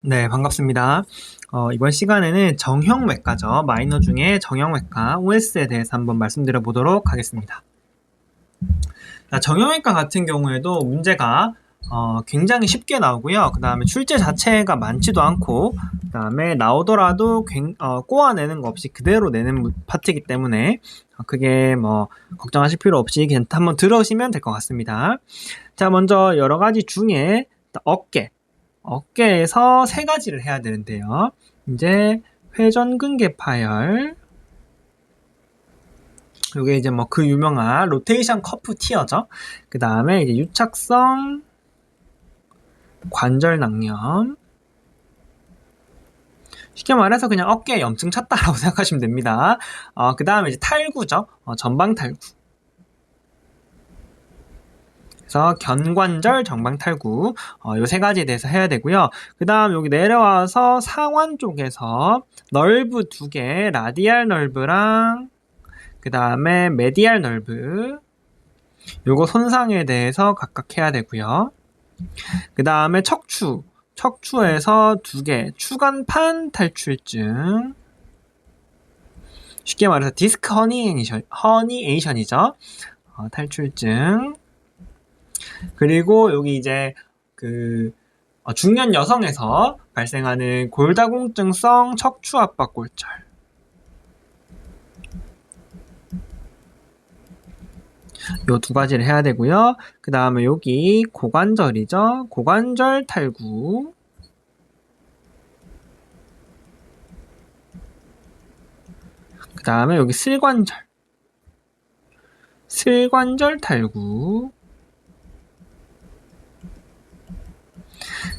네, 반갑습니다. 이번 시간에는 정형외과죠. 마이너 중에 정형외과 OS에 대해서 한번 말씀드려 보도록 하겠습니다. 자, 정형외과 같은 경우에도 문제가 굉장히 쉽게 나오고요. 그 다음에 출제 자체가 많지도 않고, 그 다음에 나오더라도 꼬아내는 거 없이 그대로 내는 파트이기 때문에 그게 뭐 걱정하실 필요 없이 그냥 한번 들으시면 될 것 같습니다. 자, 먼저 여러 가지 중에 어깨에서 세 가지를 해야 되는데요. 이제 회전근개 파열, 요게 이제 뭐 그 유명한 로테이션 커프 티어죠. 그 다음에 이제 유착성 관절 낭염. 쉽게 말해서 그냥 어깨에 염증 찼다라고 생각하시면 됩니다. 그 다음에 이제 탈구죠. 전방 탈구. 그래서 견관절 정방 탈구, 요 세 가지에 대해서 해야 되고요. 그 다음 여기 내려와서 상완 쪽에서 널브 2개, 라디알 널브랑 그 다음에 메디알 널브, 요거 손상에 대해서 각각 해야 되고요. 그 다음에 척추에서 2개, 추간판 탈출증, 쉽게 말해서 디스크 허니에이션이죠. 탈출증. 그리고 여기 이제 중년 여성에서 발생하는 골다공증성 척추압박골절. 요 두 가지를 해야 되고요. 그 다음에 여기 고관절이죠. 고관절 탈구. 그 다음에 여기 슬관절 탈구.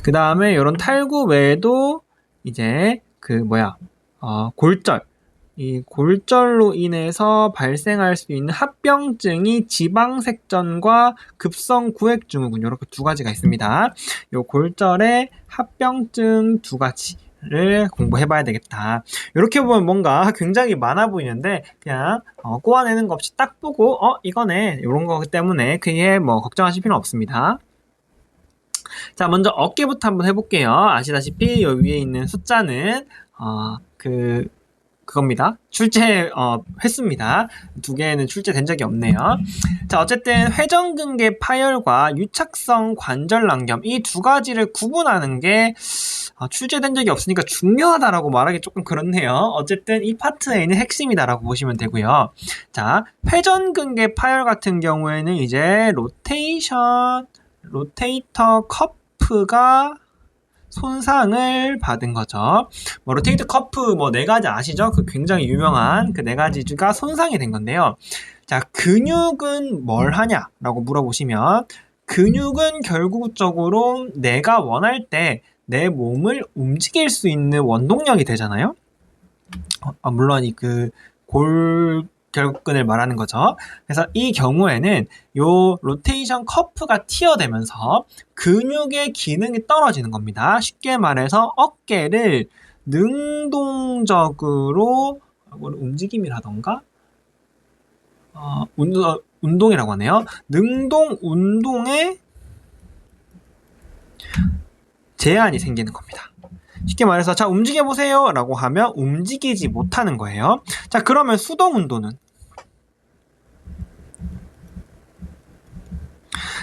그 다음에 이런 탈구 외에도 이제 골절. 이 골절로 인해서 발생할 수 있는 합병증이 지방색전과 급성구획증후군, 이렇게 두 가지가 있습니다. 이 골절의 합병증 두 가지를 공부해봐야 되겠다. 이렇게 보면 뭔가 굉장히 많아 보이는데 그냥 꼬아내는 거 없이 딱 보고 이거네, 이런 거기 때문에 그게 뭐 걱정하실 필요는 없습니다. 자, 먼저 어깨부터 한번 해볼게요. 아시다시피 이 위에 있는 숫자는 그겁니다. 출제 횟수입니다. 두 개는 출제된 적이 없네요. 자, 어쨌든 회전근개 파열과 유착성 관절 낭염, 이 두 가지를 구분하는 게 출제된 적이 없으니까 중요하다라고 말하기 조금 그렇네요. 어쨌든 이 파트에 있는 핵심이다라고 보시면 되고요. 자, 회전근개 파열 같은 경우에는 이제 로테이터 커프가 손상을 받은 거죠. 로테이터 커프 네 가지 아시죠? 그 굉장히 유명한 그 네 가지가 손상이 된 건데요. 자, 근육은 뭘 하냐라고 물어보시면, 근육은 결국적으로 내가 원할 때 내 몸을 움직일 수 있는 원동력이 되잖아요. 물론 골격근을 말하는 거죠. 그래서 이 경우에는 요 로테이션 커프가 튀어되면서 근육의 기능이 떨어지는 겁니다. 쉽게 말해서 어깨를 능동적으로 움직임이라던가 운동이라고 하네요. 능동 운동에 제한이 생기는 겁니다. 쉽게 말해서 자, 움직여보세요 라고 하면 움직이지 못하는 거예요. 자, 그러면 수동운동은?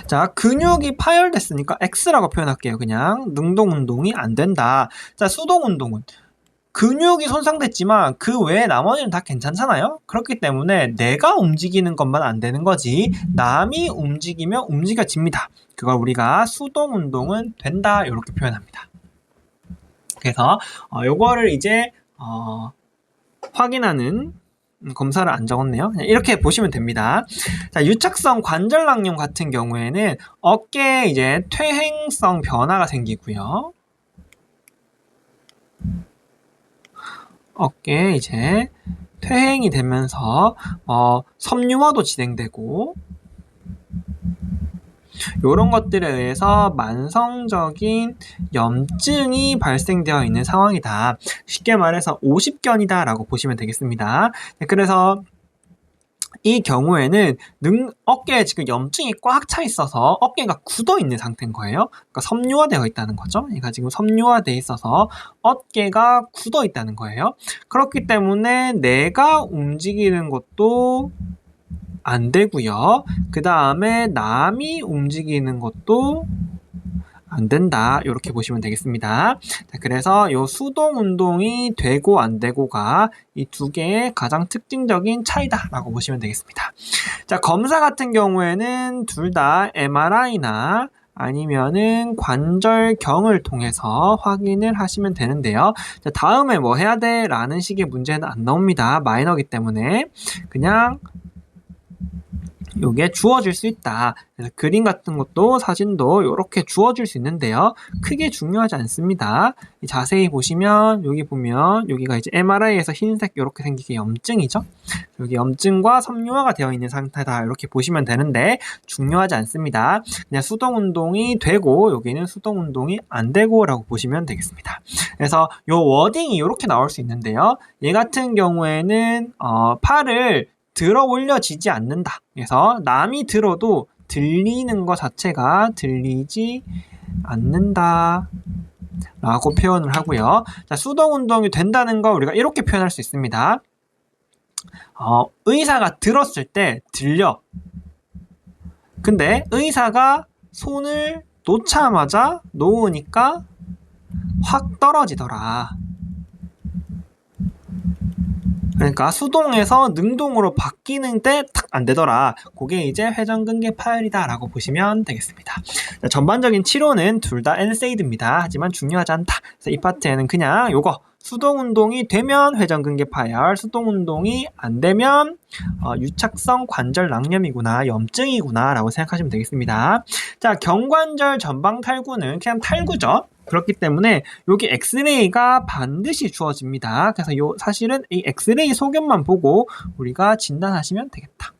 자, 근육이 파열됐으니까 X라고 표현할게요. 그냥 능동운동이 안 된다. 자, 수동운동은? 근육이 손상됐지만 그 외에 나머지는 다 괜찮잖아요. 그렇기 때문에 내가 움직이는 것만 안 되는 거지, 남이 움직이면 움직여집니다. 그걸 우리가 수동운동은 된다, 이렇게 표현합니다. 그래서 요거를 이제 확인하는 검사를 안 적었네요. 이렇게 보시면 됩니다. 자, 유착성 관절 낭염 같은 경우에는 어깨에 이제 퇴행성 변화가 생기고요. 어깨에 이제 퇴행이 되면서 섬유화도 진행되고, 이런 것들에 의해서 만성적인 염증이 발생되어 있는 상황이다. 쉽게 말해서 50견이다 라고 보시면 되겠습니다. 그래서 이 경우에는 어깨에 지금 염증이 꽉 차 있어서 어깨가 굳어 있는 상태인 거예요. 그러니까 섬유화되어 있다는 거죠. 얘가 지금 섬유화되어 있어서 어깨가 굳어 있다는 거예요. 그렇기 때문에 내가 움직이는 것도 안 되고요. 그 다음에 남이 움직이는 것도 안 된다. 이렇게 보시면 되겠습니다. 자, 그래서 이 수동 운동이 되고 안 되고가 이 두 개의 가장 특징적인 차이다라고 보시면 되겠습니다. 자, 검사 같은 경우에는 둘 다 MRI나 아니면은 관절경을 통해서 확인을 하시면 되는데요. 자, 다음에 뭐 해야 돼? 라는 식의 문제는 안 나옵니다. 마이너기 때문에 그냥 요게 주어질 수 있다. 그래서 그림 같은 것도 사진도 이렇게 주어질 수 있는데요. 크게 중요하지 않습니다. 자세히 보시면 여기 보면 여기가 이제 MRI에서 흰색 이렇게 생긴 게 염증이죠. 여기 염증과 섬유화가 되어 있는 상태다. 이렇게 보시면 되는데 중요하지 않습니다. 그냥 수동 운동이 되고 여기는 수동 운동이 안 되고라고 보시면 되겠습니다. 그래서 요 워딩이 이렇게 나올 수 있는데요. 얘 같은 경우에는 팔을 들어 올려지지 않는다. 그래서 남이 들어도 들리는 것 자체가 들리지 않는다 라고 표현을 하고요. 자, 수동 운동이 된다는 거 우리가 이렇게 표현할 수 있습니다. 의사가 들었을 때 들려. 근데 의사가 손을 놓으니까 확 떨어지더라. 그러니까 수동에서 능동으로 바뀌는 때 탁 안 되더라. 그게 이제 회전근개 파열이다 라고 보시면 되겠습니다. 자, 전반적인 치료는 둘 다 NSAID입니다. 하지만 중요하지 않다. 그래서 이 파트에는 그냥 요거 수동 운동이 되면 회전근개 파열, 수동 운동이 안 되면 유착성 관절 낭염이구나, 염증이구나 라고 생각하시면 되겠습니다. 자, 경관절 전방 탈구는 그냥 탈구죠. 그렇기 때문에 여기 엑스레이가 반드시 주어집니다. 그래서 사실은 이 엑스레이 소견만 보고 우리가 진단하시면 되겠다.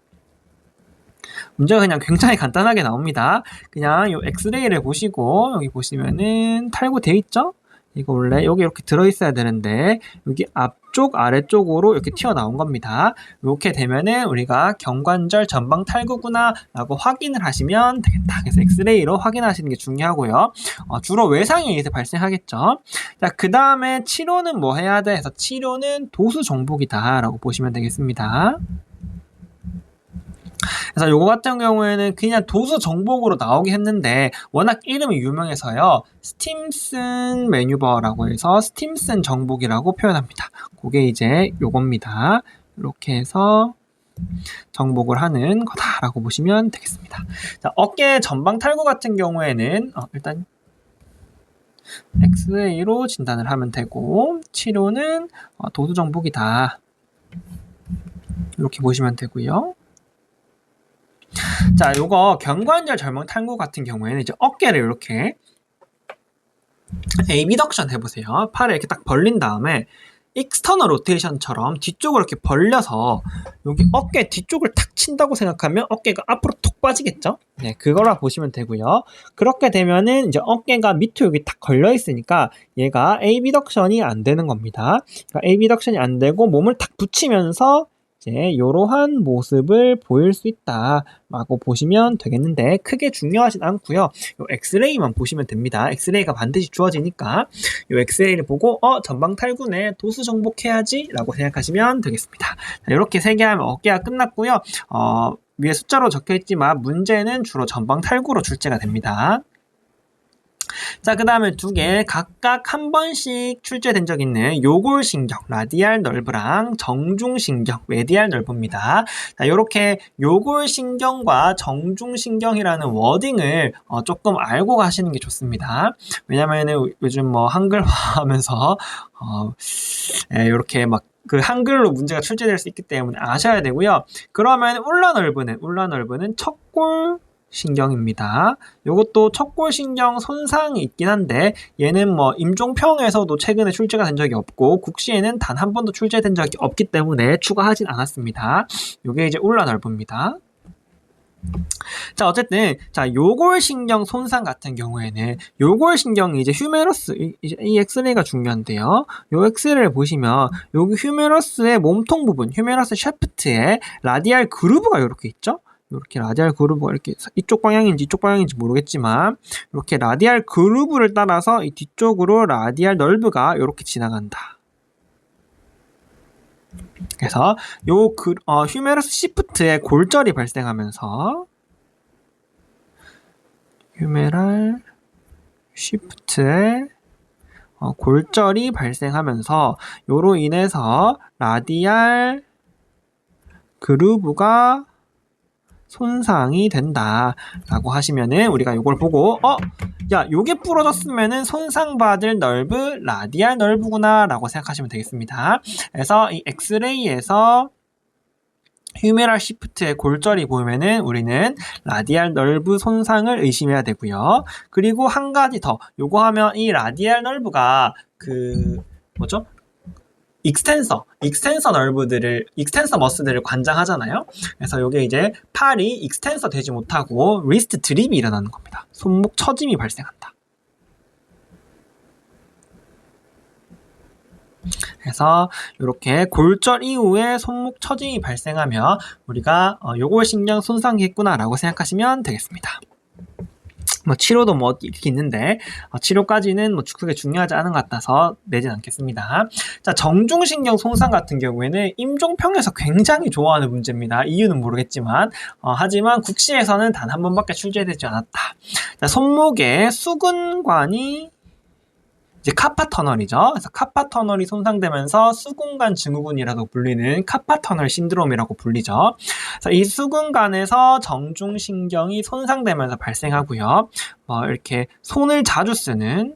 문제가 그냥 굉장히 간단하게 나옵니다. 그냥 이 엑스레이를 보시고 여기 보시면은 탈구돼 있죠? 이거 원래 여기 이렇게 들어있어야 되는데 여기 앞쪽 아래쪽으로 이렇게 튀어나온 겁니다. 이렇게 되면은 우리가 경관절 전방 탈구구나 라고 확인을 하시면 되겠다. 그래서 엑스레이로 확인하시는 게 중요하고요. 주로 외상에 의해서 발생하겠죠. 자, 그 다음에 치료는 뭐 해야 돼? 해서 치료는 도수 정복이다 라고 보시면 되겠습니다. 그래서 요거 같은 경우에는 그냥 도수 정복으로 나오긴 했는데 워낙 이름이 유명해서요. 스팀슨 매뉴버라고 해서 스팀슨 정복이라고 표현합니다. 그게 이제 요겁니다. 이렇게 해서 정복을 하는 거다라고 보시면 되겠습니다. 자, 어깨 전방 탈구 같은 경우에는 일단 엑스레이로 진단을 하면 되고 치료는 도수 정복이다. 이렇게 보시면 되고요. 자, 요거 경관절 절망 탈구 같은 경우에는 이제 어깨를 이렇게 에이비덕션 해보세요. 팔을 이렇게 딱 벌린 다음에 익스터널 로테이션처럼 뒤쪽으로 이렇게 벌려서 여기 어깨 뒤쪽을 탁 친다고 생각하면 어깨가 앞으로 톡 빠지겠죠? 네, 그거라 보시면 되고요. 그렇게 되면은 이제 어깨가 밑에 여기 딱 걸려 있으니까 얘가 에이비덕션이 안 되는 겁니다. 그러니까 에이비덕션이 안 되고 몸을 탁 붙이면서 이제 이러한 모습을 보일 수 있다라고 보시면 되겠는데 크게 중요하진 않고요. 요 엑스레이만 보시면 됩니다. 엑스레이가 반드시 주어지니까 요 엑스레이를 보고 전방 탈구네, 도수 정복해야지 라고 생각하시면 되겠습니다. 자, 이렇게 3개 하면 어깨가 끝났고요. 위에 숫자로 적혀있지만 문제는 주로 전방 탈구로 출제가 됩니다. 자, 그 다음에 2개 각각 한 번씩 출제된 적 있는 요골신경, 라디알 널브랑 정중신경, 메디알 널브입니다. 자, 요렇게 요골신경과 정중신경이라는 워딩을 조금 알고 가시는 게 좋습니다. 왜냐면은 요즘 뭐 한글화 하면서 요렇게 막 그 한글로 문제가 출제될 수 있기 때문에 아셔야 되고요. 그러면 울라널브는 척골 신경입니다. 이것도 척골신경 손상이 있긴 한데 얘는 뭐 임종평에서도 최근에 출제가 된 적이 없고 국시에는 단 한 번도 출제된 적이 없기 때문에 추가하진 않았습니다. 이게 이제 울라널브입니다. 자, 어쨌든, 자, 요골신경 손상 같은 경우에는, 요골신경이 이제 휴메러스, 이 엑스레이가 중요한데요. 요 엑스레이를 보시면, 여기 휴메러스의 몸통 부분, 휴메러스 샤프트에 라디알 그루브가 이렇게 있죠? 이렇게 라디알 그루브가 이렇게 이쪽 방향인지 모르겠지만, 이렇게 라디알 그루브를 따라서 이 뒤쪽으로 라디알 널브가 이렇게 지나간다. 그래서 휴메러스 시프트에 골절이 발생하면서 휴메랄 시프트에 골절이 발생하면서 요로 인해서 라디알 그루브가 손상이 된다라고 하시면은 우리가 요걸 보고 야, 요게 부러졌으면은 손상받을 널브 라디알 널브구나라고 생각하시면 되겠습니다. 그래서 이 엑스레이에서 휴메랄 시프트의 골절이 보이면은 우리는 라디알 널브 손상을 의심해야 되고요. 그리고 한 가지 더, 요거 하면 이 라디알 널브가 익스텐서 머스들을 관장하잖아요. 그래서 요게 이제 팔이 익스텐서 되지 못하고 리스트 드립이 일어나는 겁니다. 손목 처짐이 발생한다. 그래서 이렇게 골절 이후에 손목 처짐이 발생하면 우리가 요골신경 손상이 있구나라고 생각하시면 되겠습니다. 치료도 이렇게 있는데 치료까지는 크게 중요하지 않은 것 같아서 내진 않겠습니다. 자, 정중신경 손상 같은 경우에는 임종평에서 굉장히 좋아하는 문제입니다. 이유는 모르겠지만 하지만 국시에서는 단 한 번밖에 출제되지 않았다. 자, 손목에 수근관이 이제 카파터널이죠. 그래서 카파터널이 손상되면서 수근관 증후군이라고 불리는 카파터널 신드롬이라고 불리죠. 그래서 이 수근관에서 정중신경이 손상되면서 발생하고요. 이렇게 손을 자주 쓰는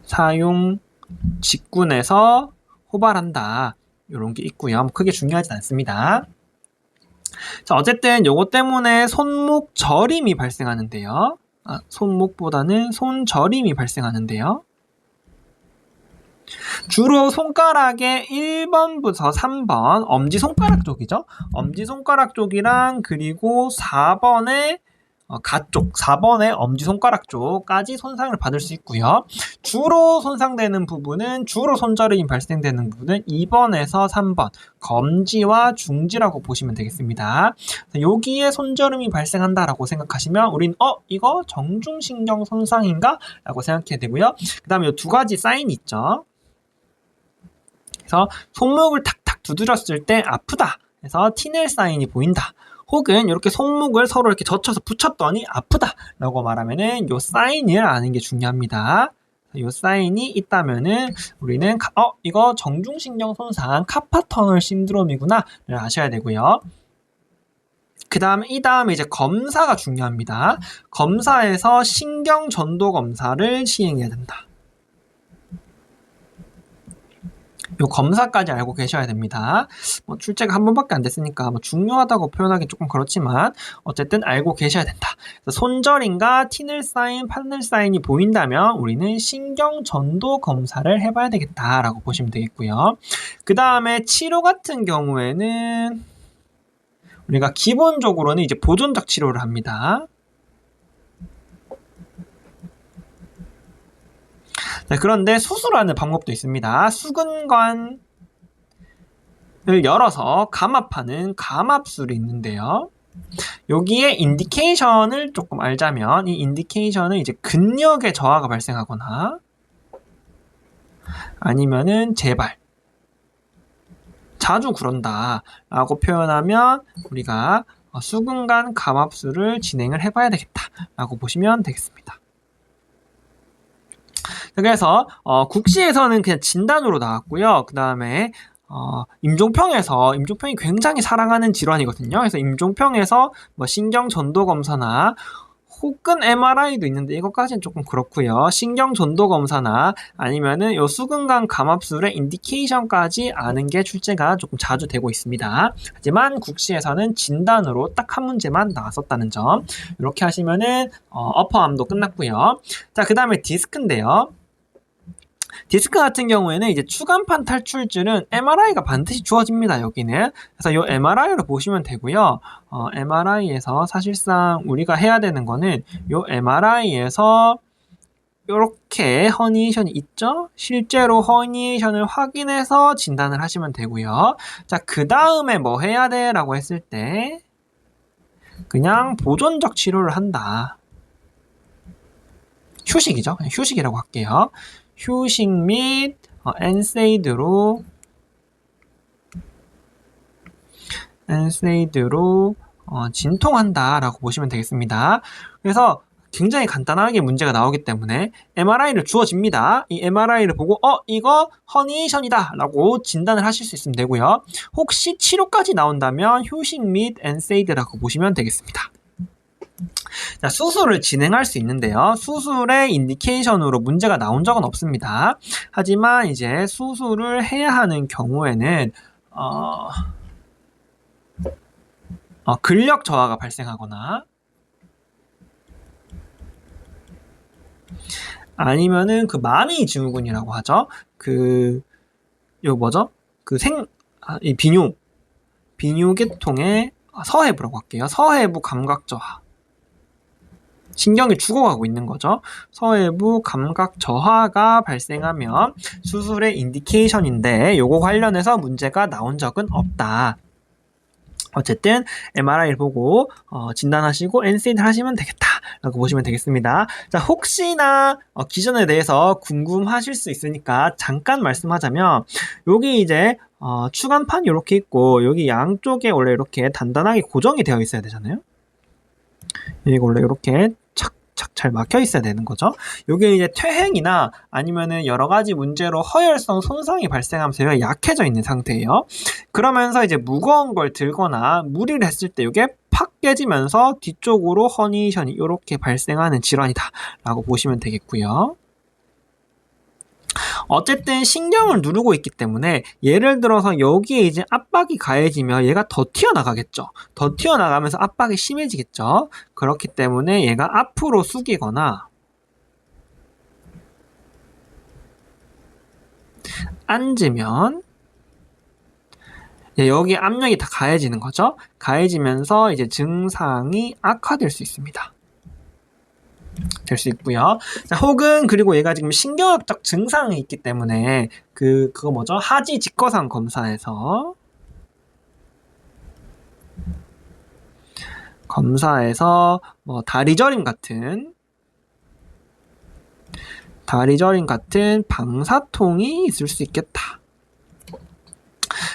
사용 직군에서 호발한다. 이런 게 있고요. 크게 중요하진 않습니다. 자, 어쨌든 요거 때문에 손목 저림이 발생하는데요. 손목보다는 손저림이 발생하는데요. 주로 손가락의 1번부터 3번 엄지손가락 쪽이죠. 엄지손가락 쪽이랑 그리고 4번의 가쪽, 4번의 엄지손가락 쪽까지 손상을 받을 수 있고요. 주로 손상되는 부분은, 주로 손저림이 발생되는 부분은 2번에서 3번, 검지와 중지라고 보시면 되겠습니다. 여기에 손저림이 발생한다라고 생각하시면 우린 이거 정중신경 손상인가? 라고 생각해야 되고요. 그 다음에 이 두 가지 사인이 있죠. 그래서 손목을 탁탁 두드렸을 때 아프다. 그래서 티넬 사인이 보인다. 혹은 이렇게 손목을 서로 이렇게 젖혀서 붙였더니 아프다라고 말하면은 요 사인을 아는 게 중요합니다. 요 사인이 있다면은 우리는 이거 정중신경 손상 카파터널 신드롬이구나를 아셔야 되고요. 이 다음에 이제 검사가 중요합니다. 검사에서 신경 전도 검사를 시행해야 된다. 요 검사까지 알고 계셔야 됩니다. 출제가 한 번밖에 안 됐으니까 중요하다고 표현하기 조금 그렇지만 어쨌든 알고 계셔야 된다. 손저림과 티넬 사인, 판넬 사인이 보인다면 우리는 신경 전도 검사를 해봐야 되겠다라고 보시면 되겠고요. 그 다음에 치료 같은 경우에는 우리가 기본적으로는 이제 보존적 치료를 합니다. 네, 그런데 수술하는 방법도 있습니다. 수근관을 열어서 감압하는 감압술이 있는데요. 여기에 인디케이션을 조금 알자면 이 인디케이션은 이제 근력의 저하가 발생하거나 아니면은 재발, 자주 그런다 라고 표현하면 우리가 수근관 감압술을 진행을 해봐야 되겠다 라고 보시면 되겠습니다. 그래서 국시에서는 그냥 진단으로 나왔고요. 그 다음에 임종평이 굉장히 사랑하는 질환이거든요. 그래서 임종평에서 신경 전도 검사나 혹은 MRI도 있는데 이것까지는 조금 그렇고요. 신경 전도 검사나 아니면은 요 수근관 감압술의 인디케이션까지 아는 게 출제가 조금 자주 되고 있습니다. 하지만 국시에서는 진단으로 딱 한 문제만 나왔었다는 점. 이렇게 하시면은 어퍼암도 끝났고요. 자, 그 다음에 디스크인데요. 디스크 같은 경우에는 이제 추간판 탈출줄은 MRI가 반드시 주어집니다. 여기는. 그래서 요 MRI로 보시면 되고요. MRI에서 사실상 우리가 해야 되는 거는 요 MRI에서 이렇게 허니에이션이 있죠? 실제로 허니에이션을 확인해서 진단을 하시면 되고요. 자, 그 다음에 뭐 해야 돼? 라고 했을 때 그냥 보존적 치료를 한다. 휴식이죠. 그냥 휴식이라고 할게요. 휴식 및 엔세이드로 진통한다라고 보시면 되겠습니다. 그래서 굉장히 간단하게 문제가 나오기 때문에 MRI를 주어집니다. 이 MRI를 보고 이거 허니에이션이다 라고 진단을 하실 수 있으면 되고요. 혹시 치료까지 나온다면 휴식 및 엔세이드라고 보시면 되겠습니다. 자, 수술을 진행할 수 있는데요. 수술의 인디케이션으로 문제가 나온 적은 없습니다. 하지만 이제 수술을 해야 하는 경우에는 근력 저하가 발생하거나 아니면은 그 마미 증후군이라고 하죠. 이 비뇨계통의 서해부라고 할게요. 서해부 감각 저하. 신경이 죽어가고 있는 거죠. 서해부 감각 저하가 발생하면 수술의 인디케이션인데 요거 관련해서 문제가 나온 적은 없다. 어쨌든 MRI를 보고 진단하시고 엔세이드 하시면 되겠다라고 보시면 되겠습니다. 자, 혹시나 기전에 대해서 궁금하실 수 있으니까 잠깐 말씀하자면 여기 이제 추간판이 이렇게 있고 여기 양쪽에 원래 이렇게 단단하게 고정이 되어 있어야 되잖아요. 이게 원래 이렇게 착착 잘 막혀 있어야 되는 거죠. 이게 이제 퇴행이나 아니면은 여러 가지 문제로 허혈성 손상이 발생하면서 얘가 약해져 있는 상태예요. 그러면서 이제 무거운 걸 들거나 무리를 했을 때 이게 팍 깨지면서 뒤쪽으로 허니에이션이 이렇게 발생하는 질환이다라고 보시면 되겠고요. 어쨌든 신경을 누르고 있기 때문에 예를 들어서 여기에 이제 압박이 가해지면 얘가 더 튀어나가겠죠. 더 튀어나가면서 압박이 심해지겠죠. 그렇기 때문에 얘가 앞으로 숙이거나 앉으면 여기 압력이 다 가해지는 거죠. 가해지면서 이제 증상이 악화될 수 있습니다. 될 수 있고요. 자, 혹은 그리고 얘가 지금 신경학적 증상이 있기 때문에 그거 뭐죠? 하지 직거상 검사에서 뭐 다리저림 같은 방사통이 있을 수 있겠다.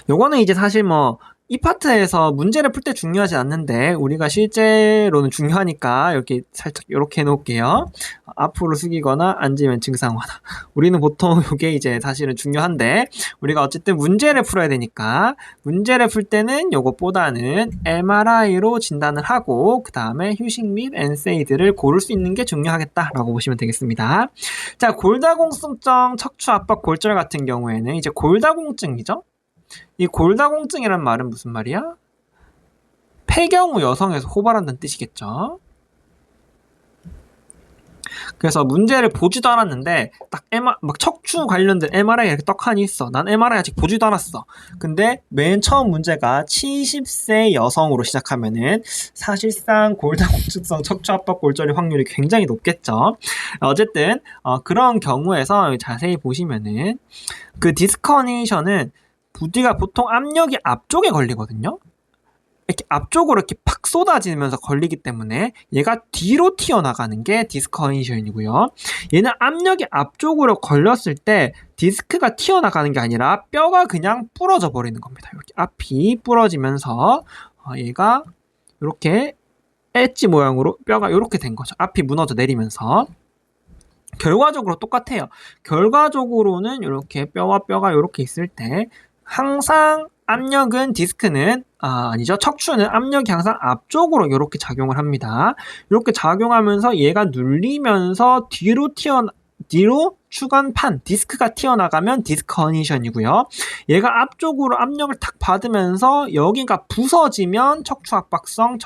요거는 이제 사실 뭐 이 파트에서 문제를 풀 때 중요하지 않는데 우리가 실제로는 중요하니까 이렇게 살짝 이렇게 해놓을게요. 앞으로 숙이거나 앉으면 증상 완화. 우리는 보통 이게 이제 사실은 중요한데 우리가 어쨌든 문제를 풀어야 되니까 문제를 풀 때는 요것보다는 MRI로 진단을 하고 그 다음에 휴식 및 엔세이드를 고를 수 있는 게 중요하겠다라고 보시면 되겠습니다. 자, 골다공증성 척추압박 골절 같은 경우에는 이제 골다공증이죠. 이 골다공증이란 말은 무슨 말이야? 폐경후 여성에서 호발한다는 뜻이겠죠. 그래서 문제를 보지도 않았는데 딱 막 척추 관련된 MRI가 이렇게 떡하니 있어. 난 MRI 아직 보지도 않았어. 근데 맨 처음 문제가 70세 여성으로 시작하면은 사실상 골다공증성 척추압박 골절의 확률이 굉장히 높겠죠. 어쨌든 그런 경우에서 자세히 보시면은 그 디스크 허니에이션은 부디가 보통 압력이 앞쪽에 걸리거든요. 이렇게 앞쪽으로 이렇게 팍 쏟아지면서 걸리기 때문에 얘가 뒤로 튀어나가는 게 디스크 허니에이션이고요. 얘는 압력이 앞쪽으로 걸렸을 때 디스크가 튀어나가는 게 아니라 뼈가 그냥 부러져 버리는 겁니다. 이렇게 앞이 부러지면서 얘가 이렇게 엣지 모양으로 뼈가 이렇게 된 거죠. 앞이 무너져 내리면서. 결과적으로 똑같아요. 결과적으로는 이렇게 뼈와 뼈가 이렇게 있을 때 항상 압력은 디스크는 아니죠. 척추는 압력이 항상 앞쪽으로 이렇게 작용을 합니다. 이렇게 작용하면서 얘가 눌리면서 뒤로 추간판 디스크가 튀어나가면 디스크 허니에이션이고요. 얘가 앞쪽으로 압력을 탁 받으면서 여기가 부서지면 척추압박성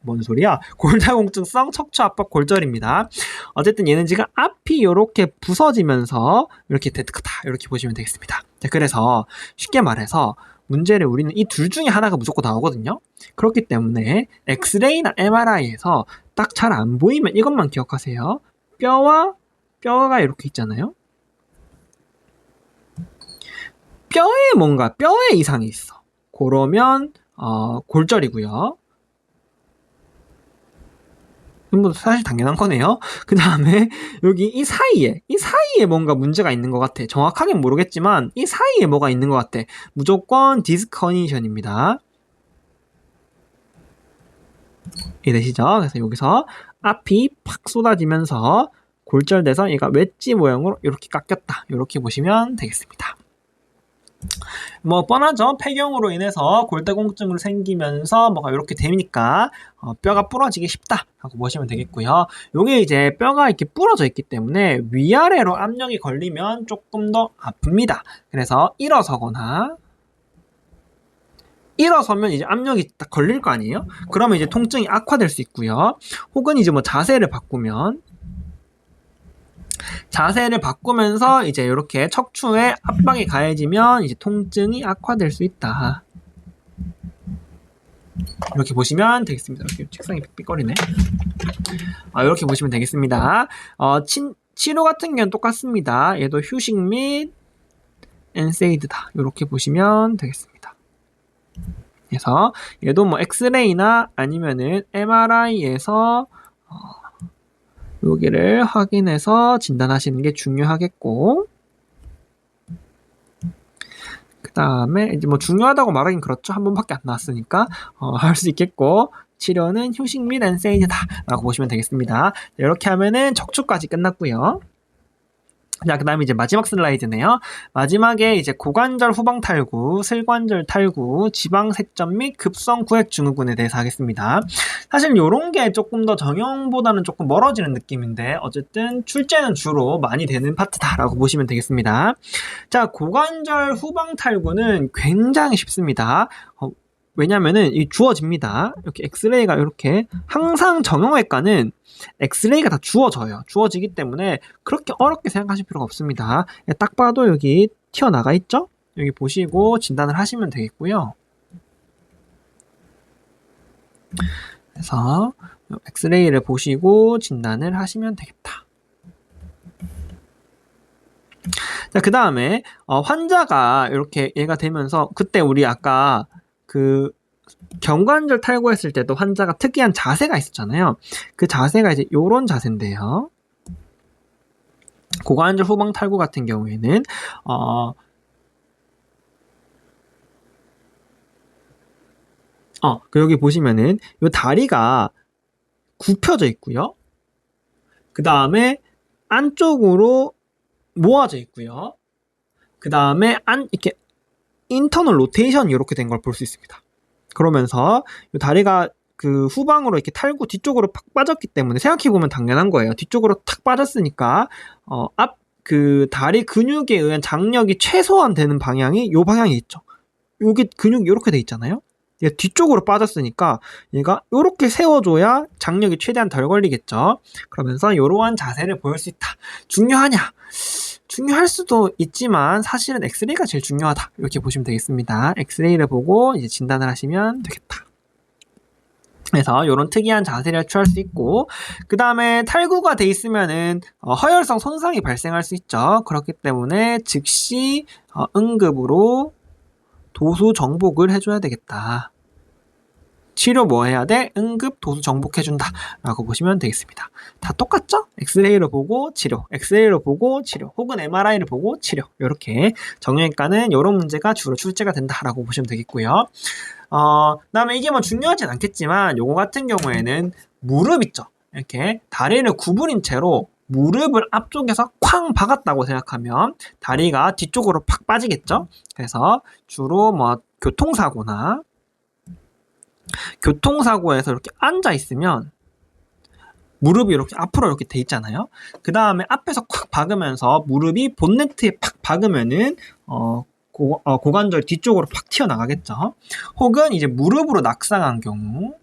뭔 소리야? 골다공증성 척추압박 골절입니다. 어쨌든 얘는 지금 앞이 이렇게 부서지면서 이렇게 됐다. 이렇게 보시면 되겠습니다. 자, 그래서 쉽게 말해서 문제를 우리는 이 둘 중에 하나가 무조건 나오거든요. 그렇기 때문에 엑스레이나 MRI에서 딱 잘 안 보이면 이것만 기억하세요. 뼈가 이렇게 있잖아요. 뼈에 이상이 있어. 그러면 골절이고요. 뭐 사실 당연한 거네요. 그 다음에 여기 이 사이에 뭔가 문제가 있는 것 같아. 정확하게는 모르겠지만 이 사이에 뭐가 있는 것 같아. 무조건 디스크 허니션입니다. 이해되시죠? 그래서 여기서 앞이 팍 쏟아지면서 골절돼서 얘가 웨지 모양으로 이렇게 깎였다. 이렇게 보시면 되겠습니다. 뭐 뻔하죠. 폐경으로 인해서 골다공증으로 생기면서 뭐가 이렇게 되니까 뼈가 부러지기 쉽다라고 보시면 되겠고요. 요게 이제 뼈가 이렇게 부러져 있기 때문에 위아래로 압력이 걸리면 조금 더 아픕니다. 그래서 일어서면 이제 압력이 딱 걸릴 거 아니에요? 그러면 이제 통증이 악화될 수 있고요. 혹은 이제 뭐 자세를 바꾸면서 이제 이렇게 척추에 압박이 가해지면 이제 통증이 악화될 수 있다. 이렇게 보시면 되겠습니다. 이렇게 책상이 삑삑거리네. 이렇게 보시면 되겠습니다. 치료 같은 경우는 똑같습니다. 얘도 휴식 및 엔세이드다. 이렇게 보시면 되겠습니다. 그래서 얘도 뭐 엑스레이나 아니면은 MRI에서 여기를 확인해서 진단하시는 게 중요하겠고, 그 다음에 이제 뭐 중요하다고 말하긴 그렇죠. 한 번밖에 안 나왔으니까 할 수 있겠고, 치료는 휴식 및 엔세이드다라고 보시면 되겠습니다. 이렇게 하면은 척추까지 끝났고요. 자, 그 다음에 이제 마지막 슬라이드네요. 마지막에 이제 고관절 후방 탈구, 슬관절 탈구, 지방색점 및 급성 구획 증후군에 대해서 하겠습니다. 사실 요런 게 조금 더 정형보다는 조금 멀어지는 느낌인데 어쨌든 출제는 주로 많이 되는 파트다라고 보시면 되겠습니다. 자, 고관절 후방 탈구는 굉장히 쉽습니다. 왜냐면은 이 주어집니다. 이렇게 엑스레이가 이렇게 항상 정형외과는 엑스레이가 다 주어져요. 주어지기 때문에 그렇게 어렵게 생각하실 필요가 없습니다. 딱 봐도 여기 튀어나가 있죠? 여기 보시고 진단을 하시면 되겠고요. 그래서 엑스레이를 보시고 진단을 하시면 되겠다. 자, 그 다음에 환자가 이렇게 얘가 되면서 그때 우리 아까 그 경관절 탈구했을 때도 환자가 특이한 자세가 있었잖아요. 그 자세가 이제 요런 자세인데요. 고관절 후방 탈구 같은 경우에는 여기 보시면은 요 다리가 굽혀져 있고요. 그 다음에 안쪽으로 모아져 있고요. 그 다음에 이렇게 인터널 로테이션이 이렇게 된 걸 볼 수 있습니다. 그러면서 이 다리가 그 후방으로 이렇게 탈구 뒤쪽으로 팍 빠졌기 때문에 생각해보면 당연한 거예요. 뒤쪽으로 탁 빠졌으니까 그 다리 근육에 의한 장력이 최소한 되는 방향이 요 방향이 있죠. 요게 근육이 이렇게 돼 있잖아요. 얘가 뒤쪽으로 빠졌으니까 얘가 이렇게 세워줘야 장력이 최대한 덜 걸리겠죠. 그러면서 이러한 자세를 보일 수 있다. 중요하냐? 중요할 수도 있지만 사실은 엑스레이가 제일 중요하다. 이렇게 보시면 되겠습니다. 엑스레이를 보고 이제 진단을 하시면 되겠다. 그래서 이런 특이한 자세를 취할 수 있고, 그 다음에 탈구가 돼 있으면은 허혈성 손상이 발생할 수 있죠. 그렇기 때문에 즉시 응급으로 도수 정복을 해줘야 되겠다. 치료 뭐 해야 돼? 응급 도수 정복해준다 라고 보시면 되겠습니다. 다 똑같죠? 엑스레이를 보고 치료, 엑스레이를 보고 치료, 혹은 MRI를 보고 치료. 이렇게 정형외과는 이런 문제가 주로 출제가 된다라고 보시면 되겠고요. 그다음에 이게 뭐 중요하진 않겠지만 요거 같은 경우에는 무릎 있죠? 이렇게 다리를 구부린 채로 무릎을 앞쪽에서 쾅 박았다고 생각하면 다리가 뒤쪽으로 팍 빠지겠죠? 그래서 주로 뭐 교통사고에서 이렇게 앉아 있으면 무릎이 이렇게 앞으로 이렇게 돼 있잖아요. 그 다음에 앞에서 콱 박으면서 무릎이 본네트에 팍 박으면은 고관절 뒤쪽으로 팍 튀어나가겠죠. 혹은 이제 무릎으로 낙상한 경우,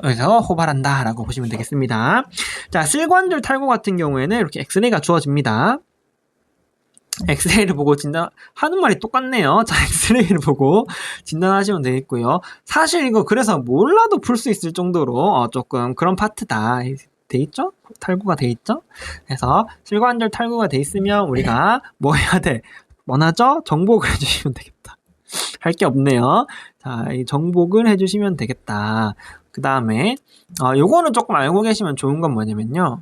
여기서 호발한다 라고 보시면 되겠습니다. 자, 슬관절 탈구 같은 경우에는 이렇게 엑스레이가 주어집니다. 엑스레이를 보고 하는 말이 똑같네요. 자, 엑스레이를 보고 진단하시면 되겠고요. 사실 이거 그래서 몰라도 풀 수 있을 정도로 조금 그런 파트다. 돼 있죠? 탈구가 돼 있죠? 그래서 실관절 탈구가 돼 있으면 우리가 뭐 해야 돼? 원하죠? 정복을 해주시면 되겠다. 할 게 없네요. 자, 이 정복을 해주시면 되겠다. 그 다음에 요거는 조금 알고 계시면 좋은 건 뭐냐면요.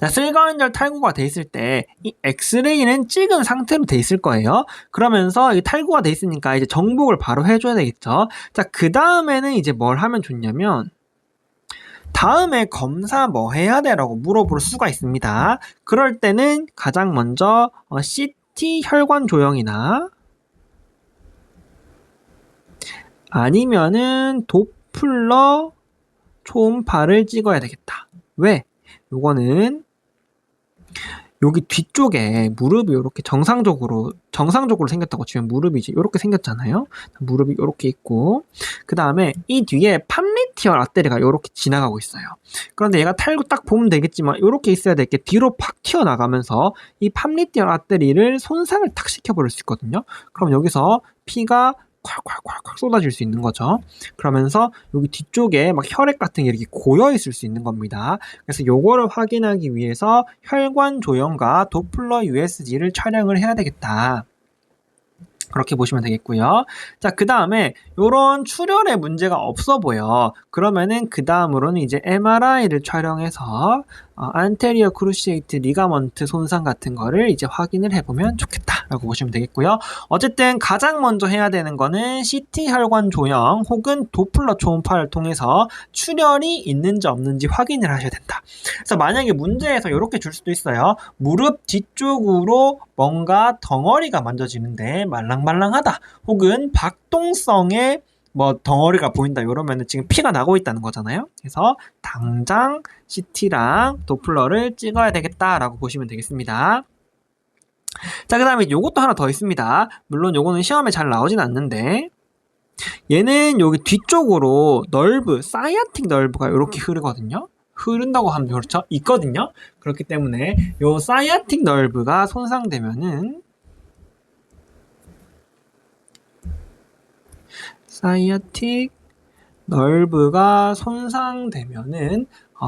자, 슬관절 탈구가 돼 있을 때 이 엑스레이는 찍은 상태로 돼 있을 거예요. 그러면서 이 탈구가 돼 있으니까 이제 정복을 바로 해줘야 되겠죠. 자, 그 다음에는 이제 뭘 하면 좋냐면 다음에 검사 뭐 해야 돼? 라고 물어볼 수가 있습니다. 그럴 때는 가장 먼저 CT 혈관 조형이나 아니면은 도플러 초음파를 찍어야 되겠다. 왜? 요거는 여기 뒤쪽에 무릎이 이렇게 정상적으로 생겼다고 치면 무릎이 이제 이렇게 생겼잖아요. 무릎이 이렇게 있고 그 다음에 이 뒤에 팜리티얼 아테리가 이렇게 지나가고 있어요. 그런데 얘가 탈구 딱 보면 되겠지만 이렇게 있어야 될 게 뒤로 팍 튀어나가면서 이 팜리티얼 아테리를 손상을 탁 시켜버릴 수 있거든요. 그럼 여기서 피가 콸콸콸콸 쏟아질 수 있는 거죠. 그러면서 여기 뒤쪽에 막 혈액 같은 게 이렇게 고여 있을 수 있는 겁니다. 그래서 요거를 확인하기 위해서 혈관 조형과 도플러 USG를 촬영을 해야 되겠다. 그렇게 보시면 되겠고요. 자, 그 다음에 요런 출혈에 문제가 없어 보여. 그러면은 그 다음으로는 이제 MRI를 촬영해서 안테리어 크루시에이트 리가먼트 손상 같은 거를 이제 확인을 해보면 좋겠다라고 보시면 되겠고요. 어쨌든 가장 먼저 해야 되는 거는 CT 혈관 조형 혹은 도플러 초음파를 통해서 출혈이 있는지 없는지 확인을 하셔야 된다. 그래서 만약에 문제에서 이렇게 줄 수도 있어요. 무릎 뒤쪽으로 뭔가 덩어리가 만져지는데 말랑말랑하다. 혹은 박동성의 뭐 덩어리가 보인다. 이러면은 지금 피가 나고 있다는 거잖아요. 그래서 당장 CT랑 도플러를 찍어야 되겠다라고 보시면 되겠습니다. 자, 그 다음에 요것도 하나 더 있습니다. 물론 요거는 시험에 잘 나오진 않는데 얘는 여기 뒤쪽으로 사이아틱 널브가 이렇게 흐르거든요. 흐른다고 하면 그렇죠? 있거든요. 그렇기 때문에 요 사이아틱 널브가 손상되면은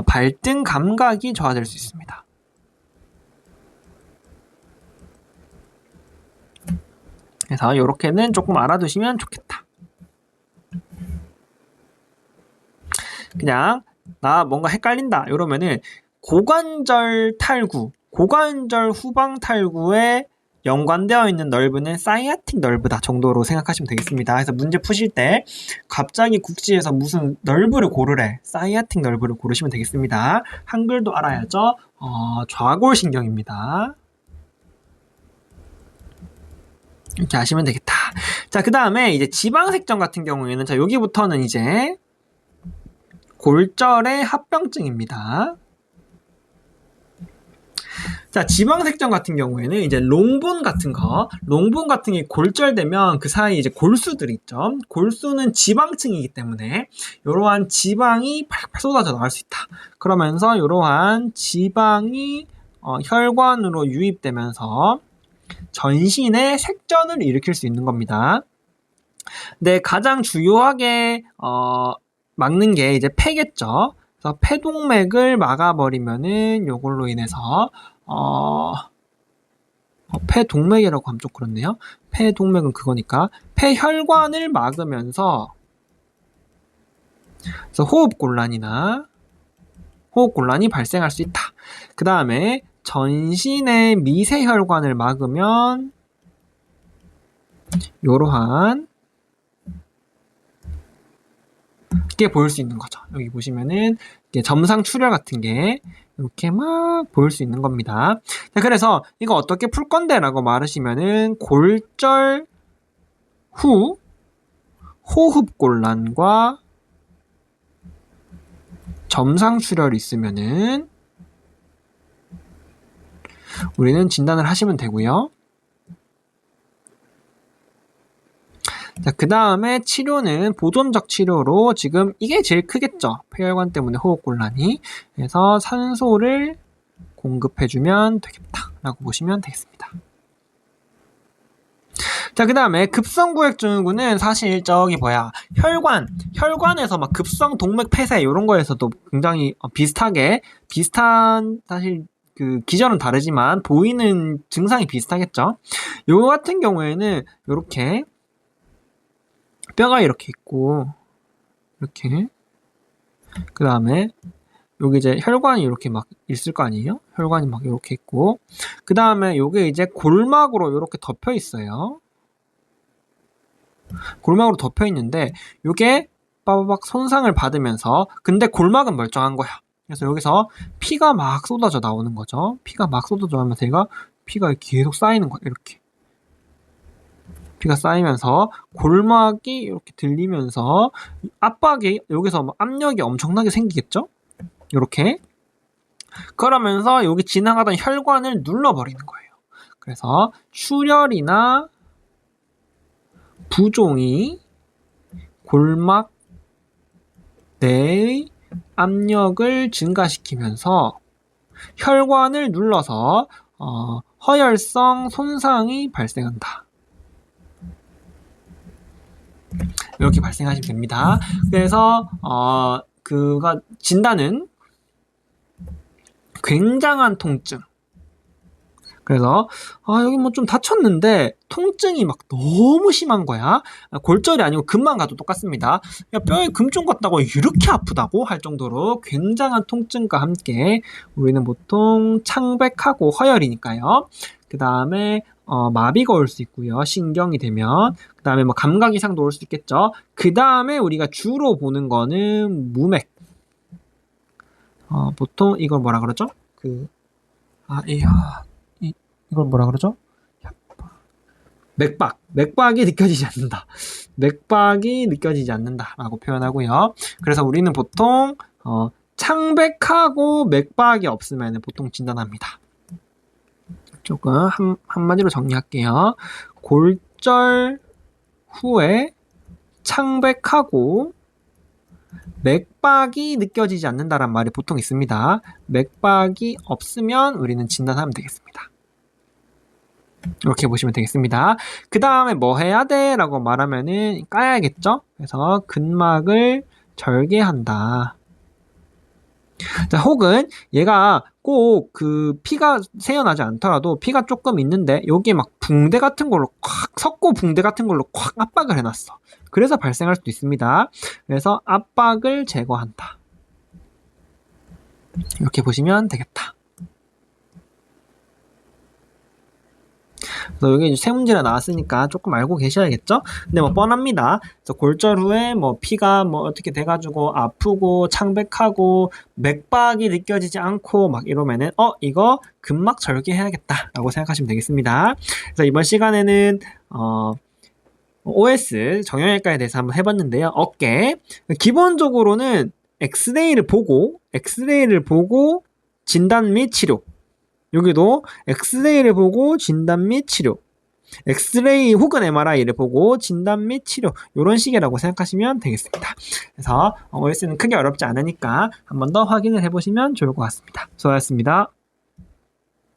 발등 감각이 저하될 수 있습니다. 그래서 이렇게는 조금 알아두시면 좋겠다. 그냥 나 뭔가 헷갈린다 이러면은 고관절 후방 탈구에 연관되어 있는 널브는 사이아틱 널브다 정도로 생각하시면 되겠습니다. 그래서 문제 푸실 때 갑자기 국시에서 무슨 널브를 고르래. 사이아틱 널브를 고르시면 되겠습니다. 한글도 알아야죠. 좌골신경입니다. 이렇게 아시면 되겠다. 자, 그 다음에 이제 지방색전 같은 경우에는 자, 여기부터는 이제 골절의 합병증입니다. 자, 지방색전 같은 경우에는 이제 롱본 같은 게 골절되면 그 사이 이제 골수들 있죠. 골수는 지방층이기 때문에 이러한 지방이 팔팔 쏟아져 나올 수 있다. 그러면서 이러한 지방이 혈관으로 유입되면서 전신에 색전을 일으킬 수 있는 겁니다. 근데 가장 주요하게 막는 게 이제 폐겠죠. 그래서 폐동맥을 막아버리면은 요걸로 인해서 폐동맥이라고 하면 좀 그렇네요. 폐동맥은 그거니까 폐혈관을 막으면서 그래서 호흡곤란이 발생할 수 있다. 그 다음에 전신의 미세혈관을 막으면 요러한 게 보일 수 있는 거죠. 여기 보시면은 점상 출혈 같은 게 이렇게 막 보일 수 있는 겁니다. 자, 그래서 이거 어떻게 풀 건데? 라고 말하시면은 골절 후 호흡곤란과 점상 출혈이 있으면은 우리는 진단을 하시면 되고요. 자, 그 다음에 치료는 보존적 치료로 지금 이게 제일 크겠죠. 폐혈관 때문에 호흡곤란이. 그래서 산소를 공급해주면 되겠다라고 보시면 되겠습니다. 자, 그 다음에 급성구획증후군은 사실 저기 혈관에서 막 급성 동맥 폐쇄 이런 거에서도 굉장히 비슷한 사실 그 기전은 다르지만 보이는 증상이 비슷하겠죠. 요거 같은 경우에는 이렇게 뼈가 이렇게 있고 이렇게 그 다음에 여기 이제 혈관이 이렇게 막 있을 거 아니에요? 혈관이 막 이렇게 있고 그 다음에 요게 이제 골막으로 이렇게 덮여 있어요. 골막으로 덮여 있는데 요게 빠바박 손상을 받으면서 근데 골막은 멀쩡한 거야. 그래서 여기서 피가 막 쏟아져 나오는 거죠. 피가 막 쏟아져 나오면서 피가 계속 쌓이는 거야. 이렇게 피가 쌓이면서 골막이 이렇게 들리면서 압박이 여기서 압력이 엄청나게 생기겠죠. 이렇게 그러면서 여기 지나가던 혈관을 눌러버리는 거예요. 그래서 출혈이나 부종이 골막 내의 압력을 증가시키면서 혈관을 눌러서 허혈성 손상이 발생한다. 이렇게 발생하시면 됩니다. 그래서 그가 진단은 굉장한 통증. 그래서 여기 뭐 좀 다쳤는데 통증이 막 너무 심한 거야. 골절이 아니고 금만 가도 똑같습니다. 야, 뼈에 금 좀 갔다고 이렇게 아프다고 할 정도로 굉장한 통증과 함께 우리는 보통 창백하고 허혈이니까요. 그 다음에 마비가 올 수 있고요. 신경이 되면 그 다음에 뭐 감각 이상도 올 수 있겠죠. 그 다음에 우리가 주로 보는 거는 무맥. 보통 이걸 뭐라 그러죠? 이걸 뭐라 그러죠? 맥박이 느껴지지 않는다. 맥박이 느껴지지 않는다라고 표현하고요. 그래서 우리는 보통 창백하고 맥박이 없으면 보통 진단합니다. 조금 한마디로 정리할게요. 골절 후에 창백하고 맥박이 느껴지지 않는다란 말이 보통 있습니다. 맥박이 없으면 우리는 진단하면 되겠습니다. 이렇게 보시면 되겠습니다. 그 다음에 뭐 해야 돼? 라고 말하면은 까야겠죠? 그래서 근막을 절개한다. 자, 혹은 얘가 꼭 그 피가 새어나지 않더라도 피가 조금 있는데 여기에 막 붕대 같은 걸로 석고 붕대 같은 걸로 콱 압박을 해놨어. 그래서 발생할 수도 있습니다. 그래서 압박을 제거한다. 이렇게 보시면 되겠다. 그래서 여기 세 문제나 나왔으니까 조금 알고 계셔야겠죠? 근데 뭐 뻔합니다. 그래서 골절 후에 뭐 피가 뭐 어떻게 돼가지고 아프고 창백하고 맥박이 느껴지지 않고 막 이러면은 이거 근막 절개해야겠다라고 생각하시면 되겠습니다. 그래서 이번 시간에는 OS 정형외과에 대해서 한번 해봤는데요. 어깨 기본적으로는 엑스레이를 보고 진단 및 치료. 여기도 엑스레이를 보고 진단 및 치료, 엑스레이 혹은 MRI를 보고 진단 및 치료 이런 식이라고 생각하시면 되겠습니다. 그래서 OS는 크게 어렵지 않으니까 한 번 더 확인을 해보시면 좋을 것 같습니다. 수고하셨습니다.